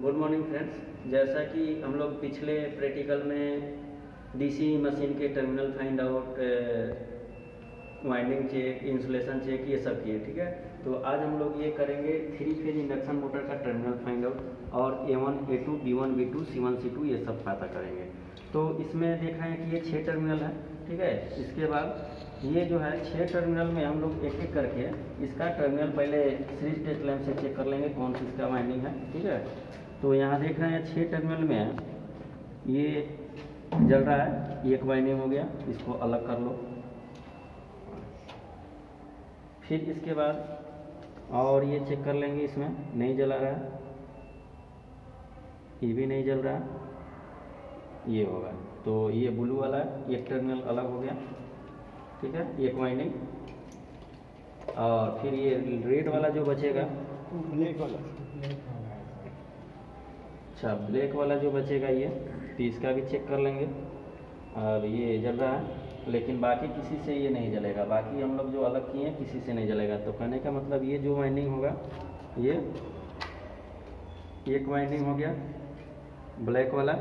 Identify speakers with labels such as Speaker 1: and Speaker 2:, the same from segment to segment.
Speaker 1: Good morning friends. जैसा कि हम लोग पिछले प्रैक्टिकल में डीसी मशीन के terminal find out, winding check, insulation check ये सब किए, ठीक है। तो आज हम लोग ये करेंगे 3 फेज इंडक्शन मोटर का टर्मिनल फाइंड आउट और A1, A2, B1, B2, C1, C2 ये सब पता करेंगे। तो इसमें देख रहे हैं कि ये 6 टर्मिनल है, ठीक है। इसके बाद ये जो है 6 टर्मिनल में हम लोग एक एक करके इसका टर्मिनल पहले सीरीज टेस्ट लैंप से चेक कर लेंगे कौन सी इसका वाइंडिंग है, ठीक है। तो यहाँ देख रहे हैं 6 टर्मिनल में ये जल रहा है, एक वाइंडिंग हो गया, इसको अलग कर लो। फिर इसके बाद और ये चेक कर लेंगे, इसमें नहीं जला रहा है, ये भी नहीं जल रहा है, ये होगा। तो ये ब्लू वाला एक टर्मिनल अलग हो गया, ठीक है, एक वाइंडिंग। और फिर ये रेड वाला जो बचेगा,
Speaker 2: ब्लैक वाला,
Speaker 1: अच्छा ब्लैक वाला जो बचेगा ये, तो इसका भी चेक कर लेंगे। और ये जल रहा है लेकिन बाकी किसी से ये नहीं जलेगा, बाकी हम लोग जो अलग किए हैं किसी से नहीं जलेगा। तो कहने का मतलब ये जो वाइंडिंग होगा, ये एक वाइंडिंग हो गया ब्लैक वाला,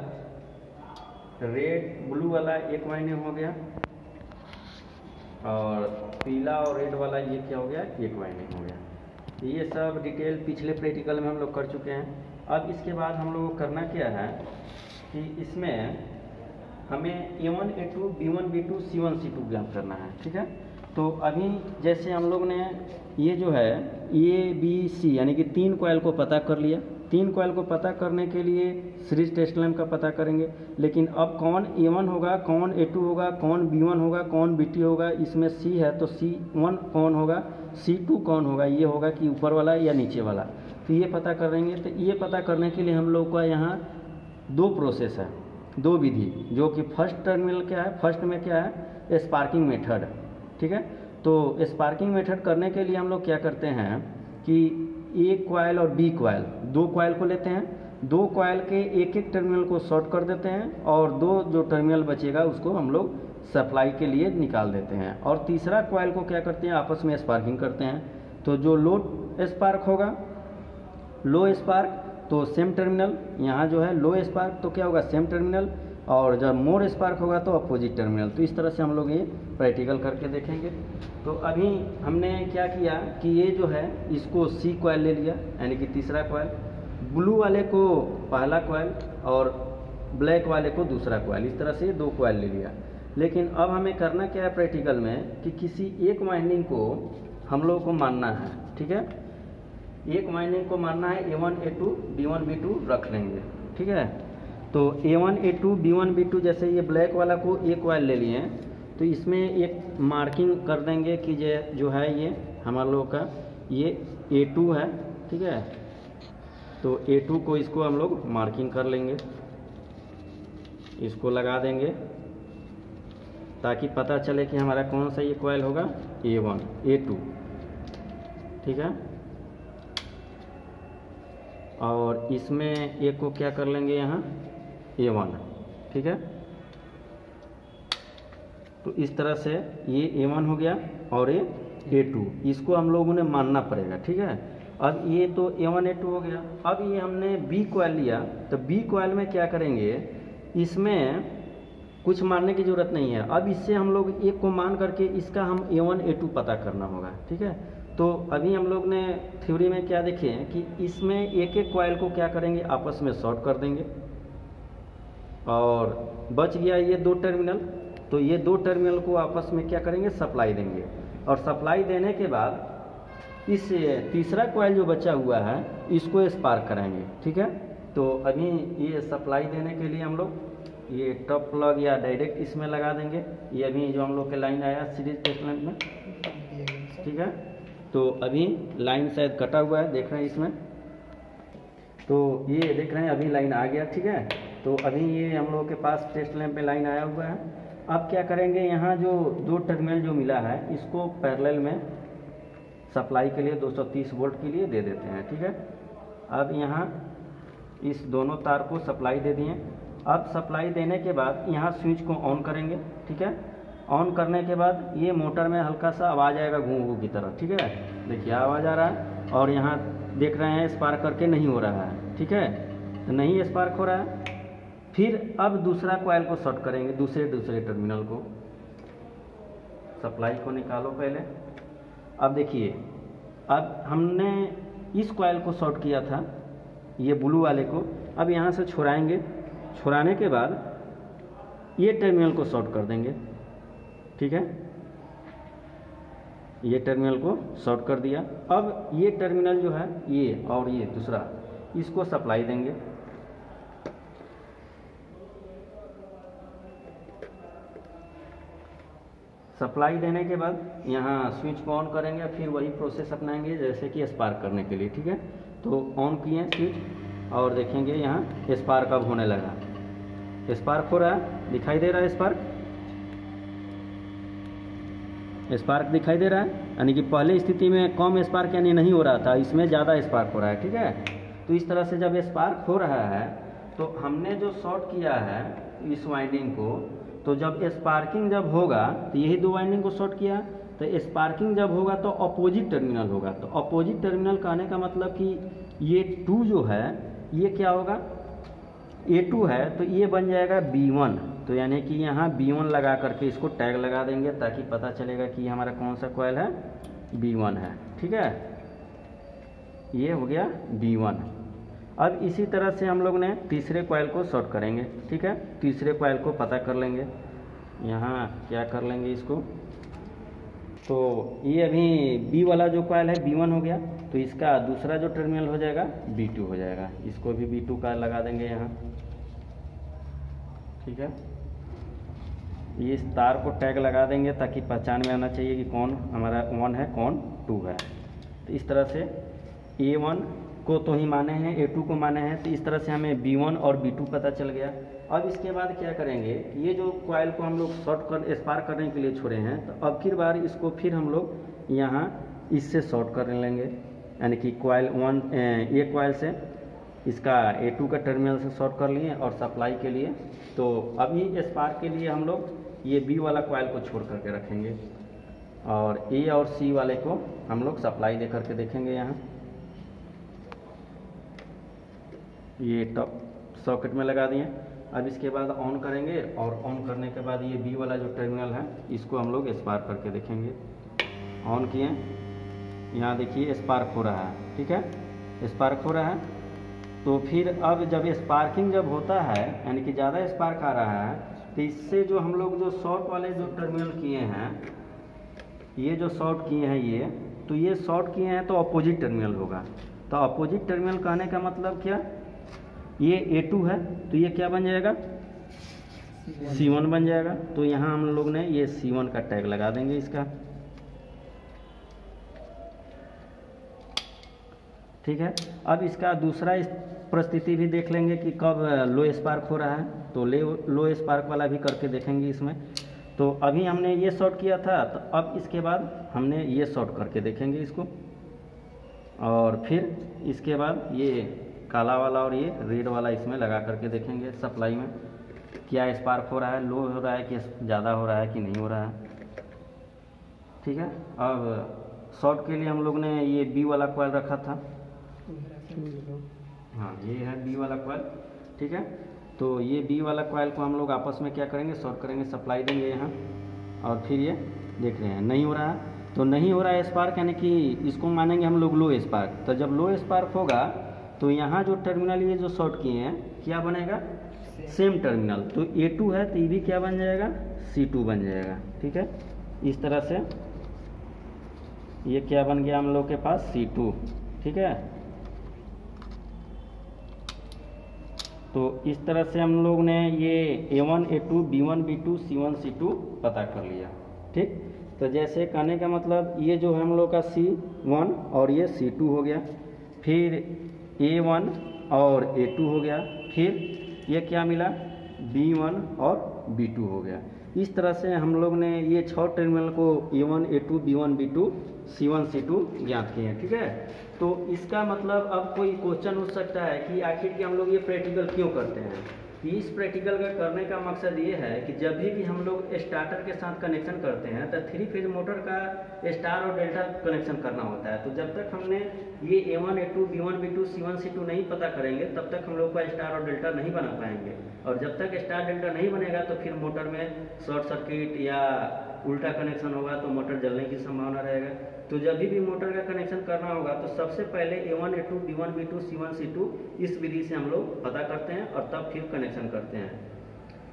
Speaker 1: रेड ब्लू वाला एक वाइंडिंग हो गया, और पीला और रेड वाला ये क्या हो गया, एक वाइंडिंग हो गया। ये सब डिटेल पिछले प्रैक्टिकल में हम लोग कर चुके हैं। अब इसके बाद हम लोग को करना क्या है कि इसमें हमें A1, A2, B1, B2, C1, C2 ज्ञात करना है, ठीक है। तो अभी जैसे हम लोग ने ये जो है ABC यानी कि 3 कॉइल को पता कर लिया। 3 कॉइल को पता करने के लिए सीरीज टेस्ट लैंप का पता करेंगे, लेकिन अब कौन A1 होगा, कौन A2 होगा, कौन B1 होगा, कौन BT होगा, इसमें C है तो C1 कौन होगा, C2 कौन होगा, ये होगा कि ऊपर वाला या नीचे वाला, तो ये पता करेंगे। तो ये पता करने के लिए हम लोग का यहाँ 2 प्रोसेस है, 2 विधि, जो कि फर्स्ट टर्मिनल क्या है, फर्स्ट में क्या है, स्पार्किंग मेथड, ठीक है। तो स्पार्किंग मेथड करने के लिए हम लोग क्या करते हैं कि A कॉइल और B कॉइल, 2 कॉइल को लेते हैं, 2 कॉइल के एक एक टर्मिनल को शॉर्ट कर देते हैं, और 2 जो टर्मिनल बचेगा उसको हम लोग सप्लाई के लिए निकाल देते हैं, और तीसरा कॉइल को क्या करते हैं, आपस में स्पार्किंग करते हैं। तो जो लो स्पार्क होगा, लो स्पार्क तो सेम टर्मिनल, यहाँ जो है लो स्पार्क तो क्या होगा, सेम टर्मिनल, और जब मोर स्पार्क होगा तो अपोजिट टर्मिनल। तो इस तरह से हम लोग ये प्रैक्टिकल करके देखेंगे। तो अभी हमने क्या किया कि ये जो है इसको C कॉइल ले लिया, यानी कि तीसरा कॉइल, ब्लू वाले को पहला कॉइल और ब्लैक वाले को दूसरा कॉइल, इस तरह से 2 कॉइल ले लिया। लेकिन अब हमें करना क्या है प्रैक्टिकल में कि किसी एक वाइंडिंग को हम लोग को मानना है, ठीक है। एक वाइंडिंग को मानना है A1, A2, B1, B2 रख लेंगे, ठीक है। तो A1, A2, B1, B2 जैसे ये ब्लैक वाला को एक कॉइल ले लिए हैं, तो इसमें एक मार्किंग कर देंगे कि जो है ये हमारे लोग का ये A2 है, ठीक है। तो A2 को इसको हम लोग मार्किंग कर लेंगे, इसको लगा देंगे ताकि पता चले कि हमारा कौन सा ये कॉइल होगा, A1, A2, ठीक है। और इसमें एक को क्या कर लेंगे यहाँ A1, ठीक है। तो इस तरह से ये A1 हो गया और ये A2, इसको हम लोगों ने मानना पड़ेगा, ठीक है। अब ये तो A1, A2 हो गया। अब ये हमने B कॉइल लिया, तो B कॉइल में क्या करेंगे, इसमें कुछ मानने की ज़रूरत नहीं है। अब इससे हम लोग एक को मान करके इसका हम A1, A2 पता करना होगा, ठीक है। तो अभी हम लोग ने थ्योरी में क्या देखे कि इसमें एक एक कॉइल को क्या करेंगे, आपस में शॉर्ट कर देंगे, और बच गया ये 2 टर्मिनल, तो ये 2 टर्मिनल को आपस में क्या करेंगे, सप्लाई देंगे। और सप्लाई देने के बाद इस तीसरा कॉइल जो बचा हुआ है इसको स्पार्क कराएंगे, ठीक है। तो अभी ये सप्लाई देने के लिए हम लोग ये टॉप प्लग या डायरेक्ट इसमें लगा देंगे। ये अभी जो हम लोग के लाइन आया सीरीज टेस्ट लैंप में, ठीक है। तो अभी लाइन शायद कटा हुआ है, देख रहे हैं इसमें, तो ये देख रहे हैं अभी लाइन आ गया, ठीक है। तो अभी ये हम लोग के पास टेस्ट लैंप में लाइन आया हुआ है। अब क्या करेंगे, यहाँ जो 2 टर्मिनल जो मिला है इसको पैरेलल में सप्लाई के लिए 230 वोल्ट के लिए दे देते हैं, ठीक है। अब यहाँ इस दोनों तार को सप्लाई दे दिए। अब सप्लाई देने के बाद यहाँ स्विच को ऑन करेंगे, ठीक है। ऑन करने के बाद ये मोटर में हल्का सा आवाज़ आएगा घू घू की तरह, ठीक है। देखिए आवाज़ आ रहा है, और यहाँ देख रहे हैं स्पार्क करके नहीं हो रहा है, ठीक है। तो नहीं स्पार्क हो रहा है। फिर अब दूसरा कॉइल को शॉर्ट करेंगे, दूसरे टर्मिनल को, सप्लाई को निकालो पहले। अब देखिए, अब हमने इस कॉइल को शॉर्ट किया था, ये ब्लू वाले को, अब यहाँ से छुड़ाएंगे, छुड़ाने के बाद ये टर्मिनल को शॉर्ट कर देंगे, ठीक है, ये टर्मिनल को शॉर्ट कर दिया। अब ये टर्मिनल जो है ये और ये दूसरा, इसको सप्लाई देंगे। सप्लाई देने के बाद यहाँ स्विच को ऑन करेंगे, फिर वही प्रोसेस अपनाएंगे जैसे कि स्पार्क करने के लिए, ठीक है। तो ऑन किए स्विच और देखेंगे यहाँ स्पार्क अब होने लगा, स्पार्क हो रहा है, दिखाई दे रहा है स्पार्क दिखाई दे रहा है, यानी कि पहले स्थिति में कम स्पार्क यानी नहीं हो रहा था, इसमें ज़्यादा स्पार्क हो रहा है, ठीक है। तो इस तरह से जब स्पार्क हो रहा है तो हमने जो शॉर्ट किया है इस वाइंडिंग को, तो जब स्पार्किंग जब होगा तो यही दो वाइंडिंग को शॉर्ट किया, तो स्पार्किंग जब होगा तो अपोजिट टर्मिनल होगा। तो अपोजिट टर्मिनल कहने का मतलब कि ये 2 जो है ये क्या होगा, A2 है तो ये बन जाएगा B1। तो यानी कि यहाँ B1 लगा करके इसको टैग लगा देंगे ताकि पता चलेगा कि हमारा कौन सा कॉइल है, B1 है, ठीक है। ये हो गया B1। अब इसी तरह से हम लोग ने तीसरे कॉइल को शॉर्ट करेंगे, ठीक है। तीसरे कॉइल को पता कर लेंगे, यहाँ क्या कर लेंगे इसको, तो ये अभी B वाला जो कॉइल है B1 हो गया, तो इसका दूसरा जो टर्मिनल हो जाएगा B2 हो जाएगा, इसको भी B2 का लगा देंगे यहाँ, ठीक है। ये इस तार को टैग लगा देंगे ताकि पहचान में आना चाहिए कि कौन हमारा 1 है कौन 2 है। तो इस तरह से A1 को तो ही माने हैं, A2 को माने हैं, तो इस तरह से हमें B1 और B2 पता चल गया। अब इसके बाद क्या करेंगे, ये जो कॉइल को हम लोग स्पार्क करने के लिए छोड़े हैं, तो अब फिर बार इसको फिर हम लोग यहाँ इससे शॉर्ट कर लेंगे, यानी कि कॉइल 1 ये कॉइल से इसका A2 का टर्मिनल से शॉर्ट कर लिए और सप्लाई के लिए। तो अभी स्पार्क के लिए हम लोग ये B वाला कॉइल को छोड़ करके रखेंगे और A और C वाले को हम लोग सप्लाई दे करके देखेंगे। यहाँ ये टॉप सॉकेट में लगा दिए। अब इसके बाद ऑन करेंगे और ऑन करने के बाद ये B वाला जो टर्मिनल है इसको हम लोग स्पार्क करके देखेंगे। ऑन किए, यहाँ देखिए स्पार्क हो रहा है, ठीक है, स्पार्क हो रहा है। तो फिर अब जब स्पार्किंग जब होता है यानी कि ज़्यादा स्पार्क आ रहा है, तो इससे जो हम लोग जो शॉर्ट वाले जो टर्मिनल किए हैं, ये जो शॉर्ट किए हैं ये, तो ये शॉर्ट किए हैं तो अपोजिट टर्मिनल होगा। तो अपोजिट टर्मिनल कहने का मतलब क्या, ये A2 है तो ये क्या बन जाएगा, C1 बन जाएगा। तो यहाँ हम लोग ने ये C1 का टैग लगा देंगे इसका, ठीक है। अब इसका दूसरा परिस्थिति भी देख लेंगे कि कब लो स्पार्क हो रहा है, तो लो स्पार्क वाला भी करके देखेंगे इसमें। तो अभी हमने ये शॉर्ट किया था, तो अब इसके बाद हमने ये शॉर्ट करके देखेंगे इसको, और फिर इसके बाद ये काला वाला और ये रेड वाला इसमें लगा करके देखेंगे सप्लाई में क्या स्पार्क हो रहा है, लो हो रहा है कि ज़्यादा हो रहा है कि नहीं हो रहा है, ठीक है। अब शॉर्ट के लिए हम लोग ने ये B वाला कॉइल रखा था, हाँ ये है B वाला कॉइल, ठीक है। तो ये B वाला कॉइल को हम लोग आपस में क्या करेंगे, शॉर्ट करेंगे, सप्लाई देंगे यहाँ, और फिर ये देख रहे हैं नहीं हो रहा है। तो नहीं हो रहा है स्पार्क, यानी कि इसको मानेंगे हम लोग लो स्पार्क। तो जब लो स्पार्क होगा तो यहाँ जो टर्मिनल ये जो शॉर्ट किए हैं क्या बनेगा, सेम टर्मिनल। तो A2 है तो ये भी क्या बन जाएगा, C2 बन जाएगा, ठीक है। इस तरह से ये क्या बन गया हम लोग के पास, C2, ठीक है। तो इस तरह से हम लोग ने ये A1 A2 B1 B2 C1 C2 पता कर लिया, ठीक। तो जैसे कहने का मतलब ये जो है हम लोग का C1 और ये C2 हो गया, फिर A1 और A2 हो गया, फिर ये क्या मिला B1 और B2 हो गया। इस तरह से हम लोग ने ये 6 टर्मिनल को A1 A2 B1 B2 C1 C2 ज्ञात किए हैं, ठीक है। तो इसका मतलब अब कोई क्वेश्चन उठ सकता है कि आखिर कि हम लोग ये प्रैक्टिकल क्यों करते हैं। इस प्रैक्टिकल का करने का मकसद ये है कि जब भी हम लोग स्टार्टर के साथ कनेक्शन करते हैं तो 3 फेज मोटर का स्टार और डेल्टा कनेक्शन करना होता है। तो जब तक हमने ये A1 A2 B1 B2 C1 C2 नहीं पता करेंगे तब तक हम लोग का स्टार और डेल्टा नहीं बना पाएंगे, और जब तक स्टार डेल्टा नहीं बनेगा तो फिर मोटर में शॉर्ट सर्किट या उल्टा कनेक्शन होगा तो मोटर जलने की संभावना रहेगा। तो जब भी मोटर का कनेक्शन करना होगा तो सबसे पहले A1 A2 B1 B2 C1 C2 इस विधि से हम लोग पता करते हैं और तब फिर कनेक्शन करते हैं।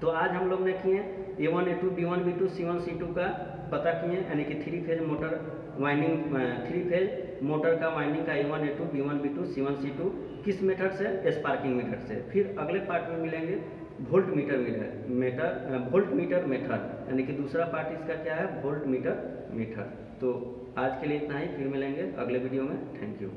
Speaker 1: तो आज हम लोग ने किए A1 A2 B1 B2 C1 C2 का पता किए, यानी कि 3 phase motor winding, 3 phase motor का वाइंडिंग का A1 A2 B1 B2 C1 C2 किस मेथड से? स्पार्किंग मेथड से। फिर अगले पार्ट में मिलेंगे वोल्ट मीटर मेथड, यानी कि दूसरा पार्ट इसका क्या है? Volt meter method. तो आज के लिए इतना ही, फिर मिलेंगे अगले वीडियो में। Thank you.